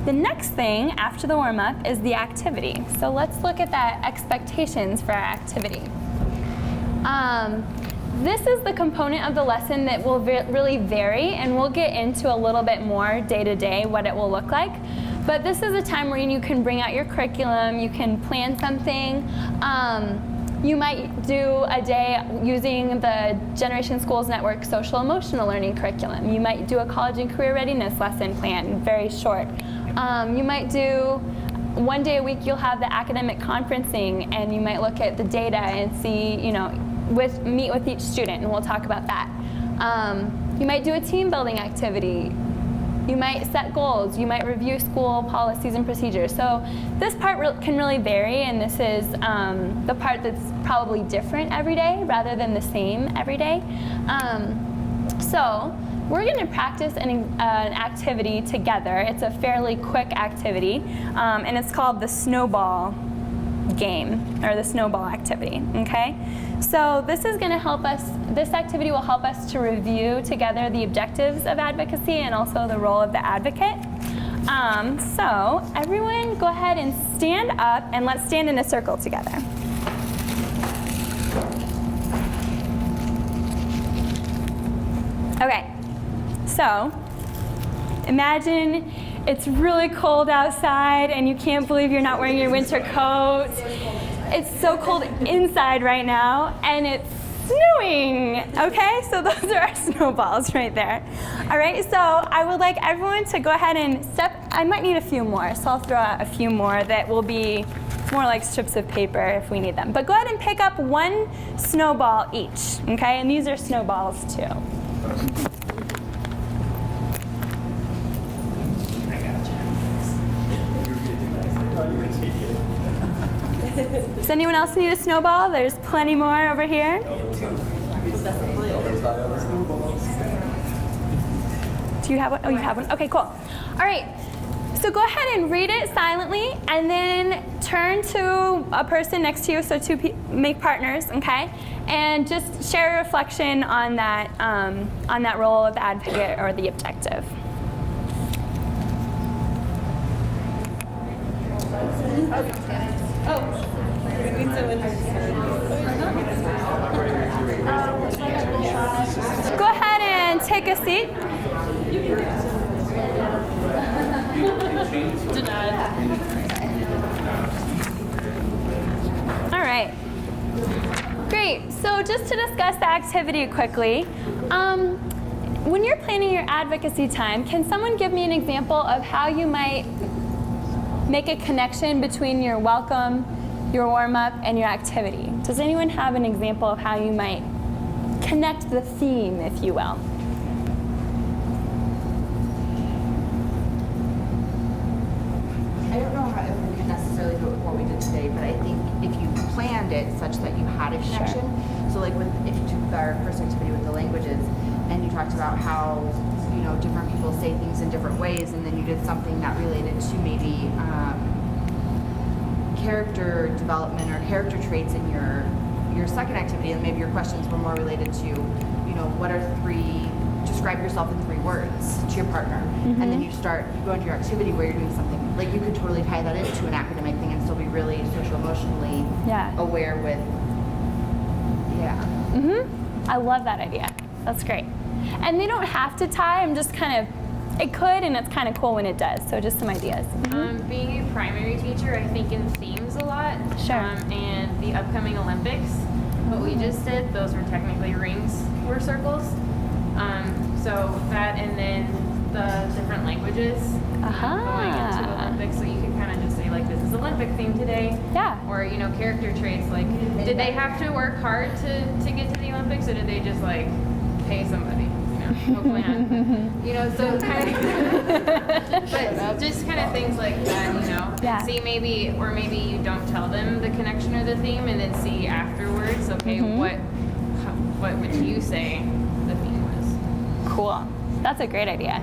The next thing after the warm-up is the activity. So let's look at that expectations for our activity. This is the component of the lesson that will really vary, and we'll get into a little bit more day to day what it will look like. But this is a time where you can bring out your curriculum, you can plan something. You might do a day using the Generation Schools Network Social Emotional Learning curriculum. You might do a college and career readiness lesson plan, very short. You might do one day a week you'll have the academic conferencing, and you might look at the data and see, meet with each student, and we'll talk about that. You might do a team building activity. You might set goals. You might review school policies and procedures. So this part can really vary, and this is the part that's probably different every day rather than the same every day. So we're going to practice an activity together. It's a fairly quick activity, and it's called the snowball game, or the snowball activity, okay? So this is going to help us, this activity will help us to review together the objectives of advocacy and also the role of the advocate. So everyone go ahead and stand up, and let's stand in a circle together. Okay, so imagine it's really cold outside and you can't believe you're not wearing your winter coat. It's so cold inside right now, and it's snowing, okay? So those are our snowballs right there. All right, so I would like everyone to go ahead and I might need a few more, so I'll throw out a few more that will be more like strips of paper if we need them. But go ahead and pick up one snowball each, okay? And these are snowballs too. Does anyone else need a snowball? There's plenty more over here. Do you have one? Oh, you have one? Okay, cool. All right, so go ahead and read it silently, and then turn to a person next to you, so make partners, okay? And just share a reflection on that role of the advocate or the objective. Go ahead and take a seat. All right. Great. So just to discuss the activity quickly, when you're planning your advocacy time, can someone give me an example of how you might make a connection between your welcome, your warm-up, and your activity? Does anyone have an example of how you might connect the theme, if you will? I don't know how we can necessarily do it with what we did today, but I think if you planned it such that you had a connection, so like if you took our first activity with the languages, and you talked about how different people say things in different ways, and then you did something that related to maybe character development or character traits in your second activity, and maybe your questions were more related to, describe yourself in 3 words to your partner. Mm-hmm. And then you go into your activity where you're doing something, like you could totally tie that into an academic thing and still be really social emotionally aware with, I love that idea. That's great. And they don't have to tie, it could, and it's kind of cool when it does. So just some ideas. Mm-hmm. Being a primary teacher, I think in themes a lot. Sure. And the upcoming Olympics, what we just did, those were technically rings or circles. So that, and then the different languages going into the Olympics, so you can kind of just say, like, this is Olympic theme today. Yeah. Or, character traits, like, did they have to work hard to get to the Olympics, or did they just, like, pay somebody? Hopefully not. So kind of, but just kind of things like that, Yeah. See maybe you don't tell them the connection or the theme, and then see afterwards, okay, what would you say the theme was? Cool. That's a great idea.